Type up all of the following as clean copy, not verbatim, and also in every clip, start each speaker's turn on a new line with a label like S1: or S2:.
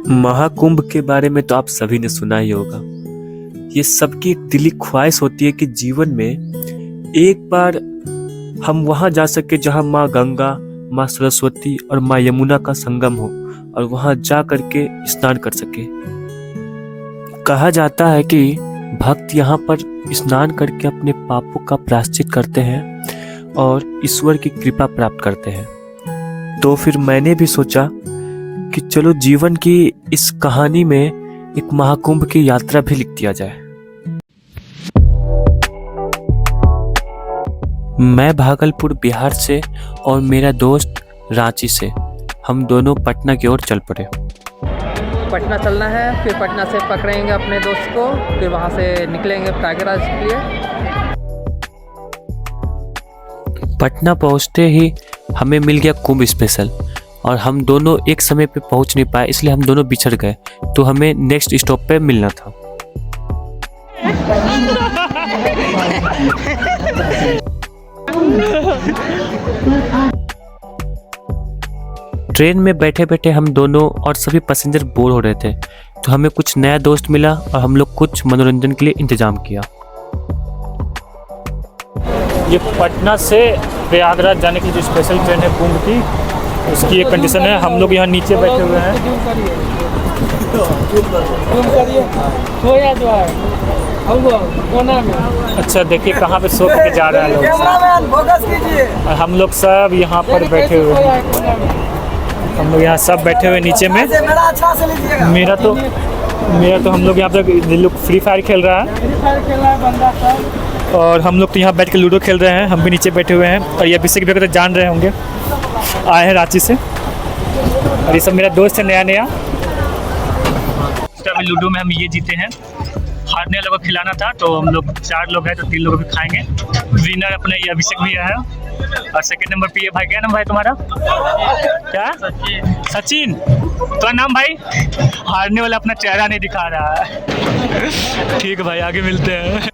S1: महाकुंभ के बारे में तो आप सभी ने सुना ही होगा। ये सबकी एक दिली ख्वाहिश होती है कि जीवन में एक बार हम वहां जा सके जहां माँ गंगा, माँ सरस्वती और माँ यमुना का संगम हो और वहां जा करके स्नान कर सके। कहा जाता है कि भक्त यहाँ पर स्नान करके अपने पापों का प्रायश्चित करते हैं और ईश्वर की कृपा प्राप्त करते हैं। तो फिर मैंने भी सोचा कि चलो जीवन की इस कहानी में एक महाकुंभ की यात्रा भी लिख दिया जाए। मैं भागलपुर बिहार से और मेरा दोस्त रांची से, हम दोनों पटना की ओर चल पड़े।
S2: पटना चलना है, फिर पटना से पकड़ेंगे अपने दोस्त को, फिर वहाँ से निकलेंगे प्रयागराज के लिए।
S1: पटना पहुँचते ही हमें मिल गया कुंभ स्पेशल और हम दोनों एक समय पे पहुँच नहीं पाए, इसलिए हम दोनों बिछड़ गए। तो हमें नेक्स्ट स्टॉप पे मिलना था। ट्रेन में बैठे बैठे हम दोनों और सभी पैसेंजर बोर हो रहे थे, तो हमें कुछ नया दोस्त मिला और हम लोग कुछ मनोरंजन के लिए इंतजाम किया।
S3: ये पटना से प्रयागराज जाने की जो स्पेशल ट्रेन है कुंभ की, उसकी एक कंडीशन है, हम लोग यहाँ नीचे बैठे हुए हैं। अच्छा देखिए कहाँ पे सो के जा रहे हैं लोग, और हम लोग सब यहाँ पर बैठे हुए हैं। हम लोग यहाँ सब बैठे हुए नीचे में। मेरा तो हम लोग यहाँ पे लोग फ्री फायर खेल रहा है और हम लोग तो यहाँ बैठ के लूडो खेल रहे हैं। हम भी नीचे बैठे हुए हैं और ये अभिषेक भी तो जान रहे होंगे, आए हैं रांची से। और ये सब मेरा दोस्त है नया। लूडो में हम ये जीते हैं, हारने लोगों को खिलाना था, तो हम लोग 4 लोग हैं तो 3 लोगों को खाएंगे। विनर अपने ये अभिषेक भी है और सेकंड नंबर पे ये भाई। क्या नाम भाई तुम्हारा? क्या? सचिन। तो नाम भाई? हारने वाला अपना चेहरा नहीं दिखा रहा है। ठीक है भाई, आगे मिलते हैं।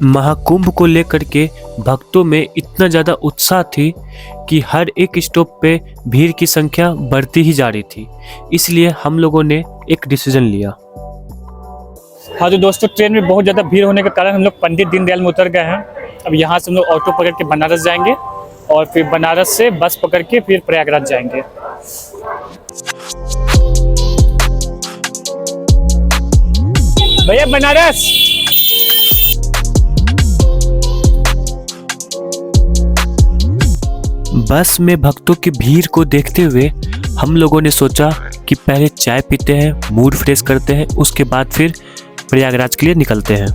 S1: महाकुंभ को लेकर के भक्तों में इतना ज़्यादा उत्साह थी कि हर एक स्टॉप पे भीड़ की संख्या बढ़ती ही जा रही थी। इसलिए हम लोगों ने एक डिसीजन लिया।
S3: हाँ तो दोस्तों, ट्रेन में बहुत ज़्यादा भीड़ होने के कारण हम लोग पंडित दीनदयाल में उतर गए हैं। अब यहाँ से हम लोग ऑटो पकड़ के बनारस जाएंगे और फिर बनारस से बस पकड़ के फिर प्रयागराज जाएंगे। भैया बनारस।
S1: बस में भक्तों की भीड़ को देखते हुए हम लोगों ने सोचा कि पहले चाय पीते हैं, मूड फ्रेश करते हैं, उसके बाद फिर प्रयागराज के लिए निकलते हैं।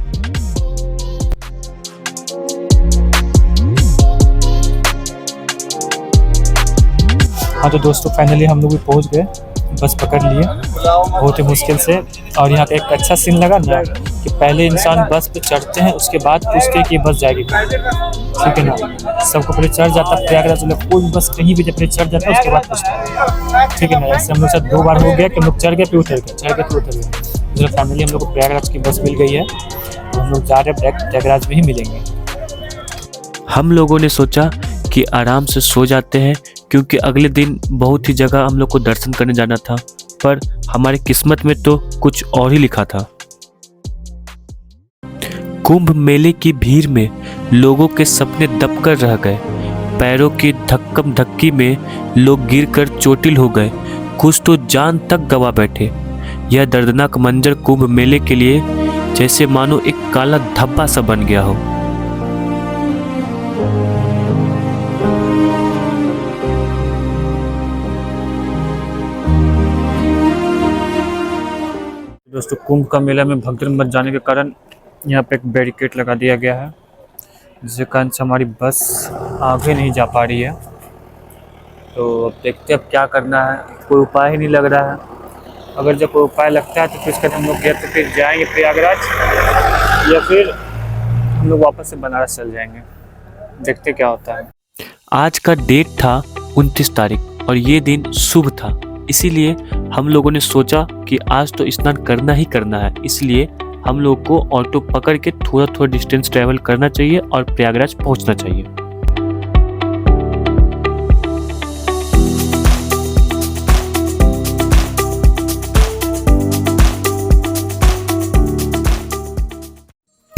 S3: हाँ तो दोस्तों फाइनली हम लोग भी पहुँच गए, बस पकड़ लिए बहुत ही मुश्किल से। और यहाँ का एक अच्छा सीन लगा ना कि पहले इंसान बस पे चढ़ते हैं, उसके बाद पूछते हैं कि बस जाएगी, ठीक है ना। सबको पहले चढ़ जाता है प्रयागराज, कोई बस कहीं भी पहले चढ़ जाता है उसके बाद पूछता है, ठीक है ना। ऐसे हम लोग साथ 2 बार हो गया कि हम लोग चढ़ गए फिर उतर गए, चढ़ गए फिर उतर गए। तो फैमिली हम लोग को प्रयागराज की बस मिल गई है, तो हम लोग जा रहे हैं प्रयागराज में ही मिलेंगे।
S1: हम लोगों ने सोचा कि आराम से सो जाते हैं, क्योंकि अगले दिन बहुत ही जगह हम लोग को दर्शन करने जाना था, पर हमारी किस्मत में तो कुछ और ही लिखा था। कुंभ मेले की भीड़ में लोगों के सपने दबकर रह गए, पैरों की धक्कम धक्की में लोग गिरकर चोटिल हो गए, कुछ तो जान तक गवा बैठे। यह दर्दनाक मंजर कुंभ मेले के लिए जैसे मानो एक काला धब्बा सा बन गया हो।
S3: दोस्तों कुंभ का मेला में भगदड़ मच जाने के कारण यहाँ पे एक बैरिकेड लगा दिया गया है, जिसके कारण से हमारी बस आगे नहीं जा पा रही है। तो अब देखते हैं अब क्या करना है, कोई उपाय ही नहीं लग रहा है। अगर जब कोई उपाय लगता है तो फिर इसके हम लोग या तो फिर जाएंगे प्रयागराज या फिर हम लोग वापस से बनारस चल जाएंगे। देखते क्या होता है।
S1: आज का डेट था 29 तारीख और ये दिन शुभ था, इसीलिए हम लोगों ने सोचा कि आज तो स्नान करना ही करना है। इसलिए हम लोग को ऑटो पकड़ के थोड़ा डिस्टेंस ट्रैवल करना चाहिए और प्रयागराज पहुंचना चाहिए।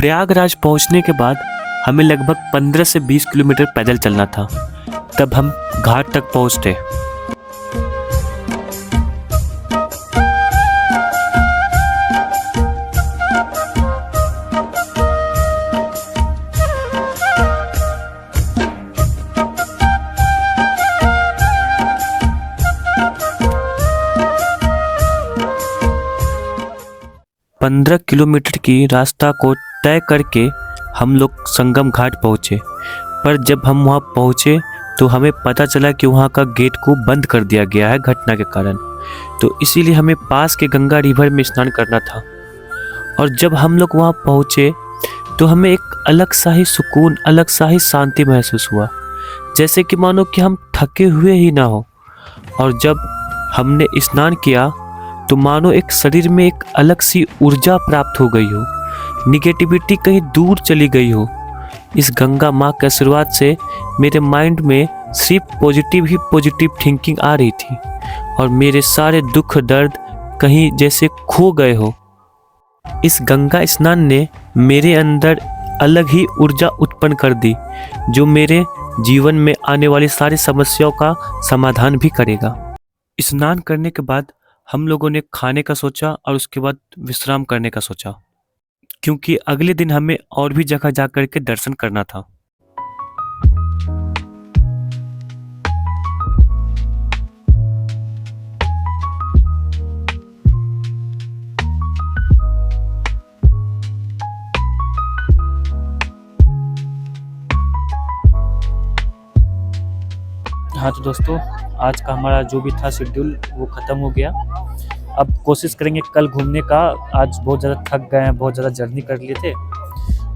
S1: प्रयागराज पहुंचने के बाद हमें लगभग 15 से 20 किलोमीटर पैदल चलना था, तब हम घाट तक पहुंचे। पंद्रह किलोमीटर की रास्ता को तय करके हम लोग संगम घाट पहुँचे, पर जब हम वहाँ पहुँचे तो हमें पता चला कि वहाँ का गेट को बंद कर दिया गया है घटना के कारण। तो इसीलिए हमें पास के गंगा रिवर में स्नान करना था। और जब हम लोग वहाँ पहुँचे तो हमें एक अलग सा ही सुकून, अलग सा ही शांति महसूस हुआ, जैसे कि मानो कि हम थके हुए ही ना हो। और जब हमने स्नान किया तो मानो एक शरीर में एक अलग सी ऊर्जा प्राप्त हो गई हो, निगेटिविटी कहीं दूर चली गई हो। इस गंगा माँ के आशीर्वाद से मेरे माइंड में सिर्फ पॉजिटिव ही पॉजिटिव थिंकिंग आ रही थी और मेरे सारे दुख दर्द कहीं जैसे खो गए हो। इस गंगा स्नान ने मेरे अंदर अलग ही ऊर्जा उत्पन्न कर दी, जो मेरे जीवन में आने वाली सारी समस्याओं का समाधान भी करेगा। स्नान करने के बाद हम लोगों ने खाने का सोचा और उसके बाद विश्राम करने का सोचा, क्योंकि अगले दिन हमें और भी जगह जा कर के दर्शन करना था।
S3: हाँ तो दोस्तों, आज का हमारा जो भी था शेड्यूल वो ख़त्म हो गया। अब कोशिश करेंगे कल घूमने का। आज बहुत ज़्यादा थक गए हैं, बहुत ज़्यादा जर्नी कर लिए थे,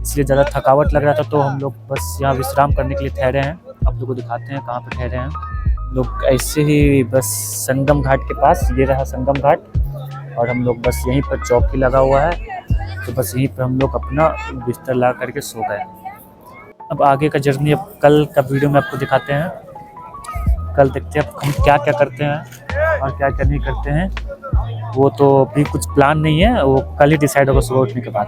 S3: इसलिए ज़्यादा थकावट लग रहा था, तो हम लोग बस यहाँ विश्राम करने के लिए ठहरे हैं। आप लोग को दिखाते हैं कहाँ पे ठहरे हैं। लोग ऐसे ही बस संगम घाट के पास, ये रहा संगम घाट, और हम लोग बस यहीं पर चौकी लगा हुआ है, तो बस यहीं पर हम लोग अपना बिस्तर ला करके सो गए। अब आगे का जर्नी अब कल का वीडियो में आपको दिखाते हैं। कल देखते हैं हम क्या क्या करते हैं और क्या क्या नहीं करते हैं। वो तो अभी कुछ प्लान नहीं है, वो कल ही डिसाइड होगा सुबह उठने के बाद।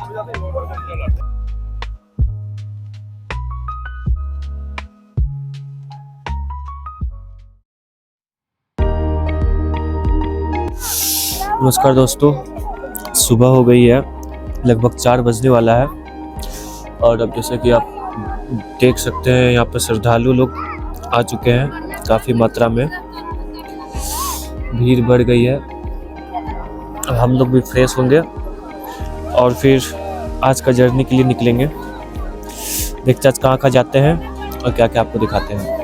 S3: नमस्कार दोस्तों, सुबह हो गई है, लगभग 4 बजने वाला है। और अब जैसे कि आप देख सकते हैं यहाँ पर श्रद्धालु लोग आ चुके हैं, काफ़ी मात्रा में भीड़ बढ़ गई है। अब हम लोग भी फ्रेश होंगे और फिर आज का जर्नी के लिए निकलेंगे। देखते आज कहाँ जाते हैं और क्या क्या आपको दिखाते हैं।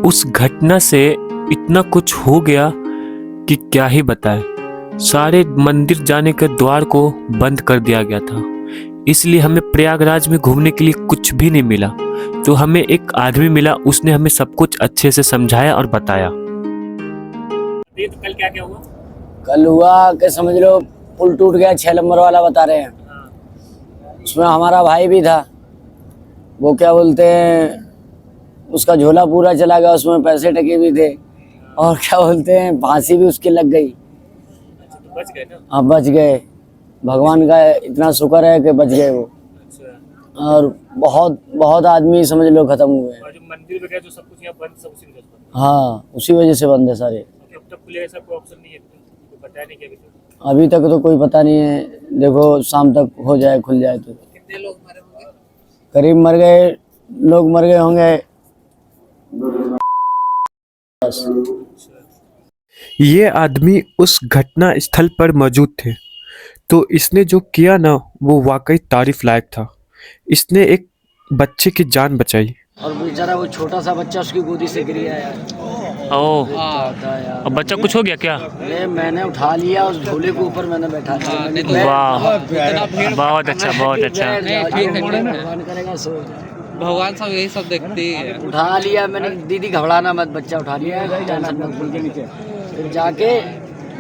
S1: उस घटना से इतना कुछ हो गया कि क्या ही बताएं। सारे मंदिर जाने के द्वार को बंद कर दिया गया था, इसलिए हमें प्रयागराज में घूमने के लिए कुछ भी नहीं मिला। तो हमें एक आदमी मिला, उसने हमें सब कुछ अच्छे से समझाया और बताया।
S3: तो कल क्या क्या हुआ?
S4: कल हुआ कि समझ लो पुल टूट गया, 6 नंबर वाला बता रहे हैं। उसमें हमारा भाई भी था, वो क्या बोलते हैं, उसका झोला पूरा चला गया, उसमें पैसे टके भी थे, और क्या बोलते हैं फांसी भी उसकी लग गई।
S3: तो बच गए ना?
S4: हाँ बच गए, भगवान का इतना शुक्र है कि बच गए वो। और बहुत बहुत आदमी समझ लो खत्म हुए।
S3: और जो मंदिर वगैरह जो सब कुछ यहाँ बंद, सब उसी वजह से बंद।
S4: हाँ उसी वजह से बंद है सारे।
S3: अब तक खुले ऐसा कोई ऑप्शन नहीं है, तो बताया नहीं क्या
S4: अभी तक तो कोई पता नहीं है, देखो शाम तक हो जाए, खुल जाए तो।
S2: कितने लोग मरे होंगे?
S4: करीब मर गए लोग, मर गए होंगे।
S1: ये आदमी उस घटना स्थल पर मौजूद थे, तो इसने जो किया ना वो वाकई तारीफ लायक था। इसने एक बच्चे की जान बचाई।
S4: और बेचारा वो छोटा सा बच्चा उसकी गोदी से गिर गया यार।
S3: ओह,
S4: यार
S3: अब बच्चा कुछ हो गया क्या?
S4: अरे मैंने उठा लिया, उस झोले के ऊपर मैंने बैठा लिया।
S3: वाह, बहुत अच्छा, बहुत अच्छा।
S4: भगवान करेगा सो
S2: भगवान सब यही सब देखते ही है।
S4: उठा लिया मैंने, दीदी घबराना मत, बच्चा उठा लिया, टेंशन मत, पुल के नीचे फिर जाके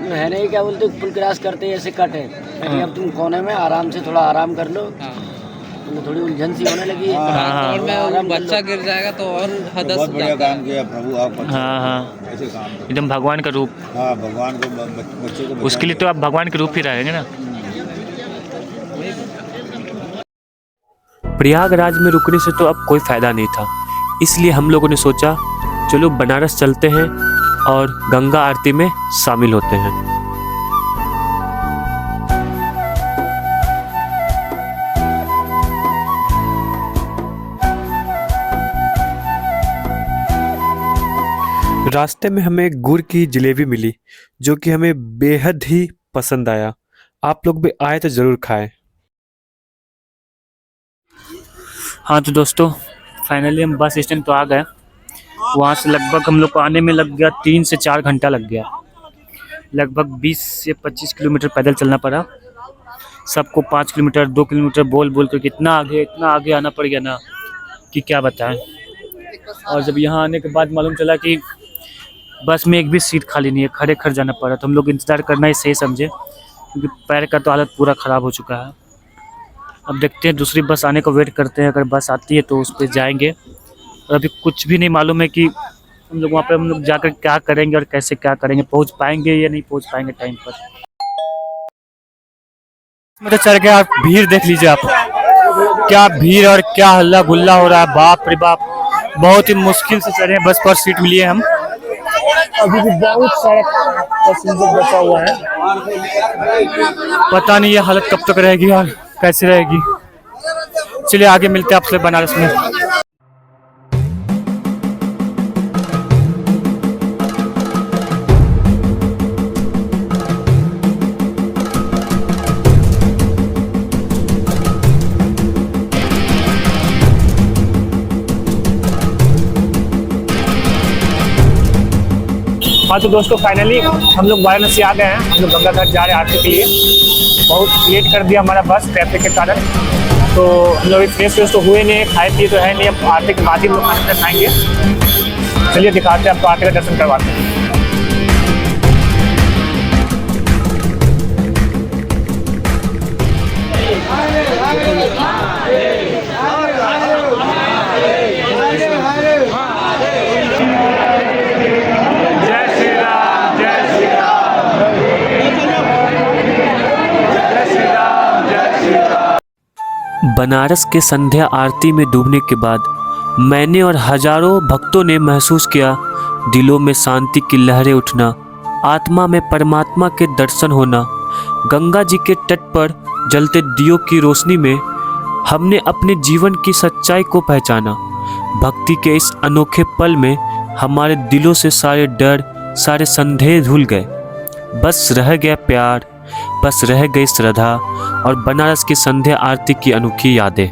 S4: है नहीं, क्या बोलते पुल क्रॉस करते ही ऐसे कट है, कहती अब तुम कोने में आराम से थोड़ा आराम कर लो। तुम्हें थोड़ी उलझन सी होने लगी है।
S2: और में बच्चा गिर जाएगा तो और हदस
S5: बहुत बढ़िया
S2: जाता है।
S5: काम किया प्रभु आप।
S1: हाँ हाँ,
S5: ऐसे काम करो।
S1: एकदम भगवान का रूप।
S5: हाँ भगवान को बच्चे को
S1: उसके लिए तो आप भगवान के रूप ही रहेंगे ना। प्रयागराज में रुकने से तो अब कोई फायदा नहीं था, इसलिए हम लोगों ने सोचा चलो बनारस चलते हैं और गंगा आरती में शामिल होते हैं। रास्ते में हमें गुड़ की जलेबी मिली जो कि हमें बेहद ही पसंद आया। आप लोग भी आए तो ज़रूर खाएं। हाँ तो दोस्तों, फाइनली हम बस स्टैंड तो आ गए। वहाँ से लगभग हम लोग को आने में लग गया 3 से 4 घंटा लग गया। लगभग 20 से 25 किलोमीटर पैदल चलना पड़ा। सबको 5 किलोमीटर 2 किलोमीटर बोल बोल कर इतना आगे आना पड़ गया ना कि क्या बताएं। और जब यहाँ आने के बाद मालूम चला कि बस में एक भी सीट खाली नहीं है, खड़े खड़ जाना पड़ा। तो हम लोग इंतज़ार करना ही सही समझे, क्योंकि पैर का तो हालत पूरा ख़राब हो चुका है। अब देखते हैं, दूसरी बस आने को वेट करते हैं। अगर बस आती है तो उस पर जाएंगे। और अभी कुछ भी नहीं मालूम है कि हम लोग वहाँ पे हम लोग जाकर क्या करेंगे और कैसे क्या करेंगे, पहुँच पाएंगे या नहीं पहुँच पाएंगे टाइम पर। मतलब चल गया, भीड़ देख लीजिए आप, क्या भीड़ और क्या हल्ला गुल्ला हो रहा है। बाप रे बाप, बहुत ही मुश्किल से चढ़े बस पर सीट मिली है। हम अभी भी बहुत सारा पैसेंजर बचा हुआ है। पता नहीं ये हालत कब तक रहेगी और कैसे रहेगी। चलिए आगे मिलते हैं आपसे बनारस में। हाँ तो दोस्तों, फाइनली हम लोग वाराणसी आ गए हैं। हम लोग गंगा घाट जा रहे हैं आरती के लिए। बहुत लेट कर दिया हमारा बस ट्रैफिक के कारण। तो हम लोग फ्रेश तो हुए नहीं, खाए पिए तो है नहीं। अब आरती के बाद ही लोग खाना खाएंगे। चलिए दिखाते हैं आपको, आरती का दर्शन करवाते हैं। बनारस के संध्या आरती में डूबने के बाद मैंने और हजारों भक्तों ने महसूस किया दिलों में शांति की लहरें उठना, आत्मा में परमात्मा के दर्शन होना। गंगा जी के तट पर जलते दियों की रोशनी में हमने अपने जीवन की सच्चाई को पहचाना। भक्ति के इस अनोखे पल में हमारे दिलों से सारे डर, सारे संदेह धुल गए। बस रह गया प्यार, बस रह गई श्रद्धा और बनारस की संध्या आरती की अनोखी यादें।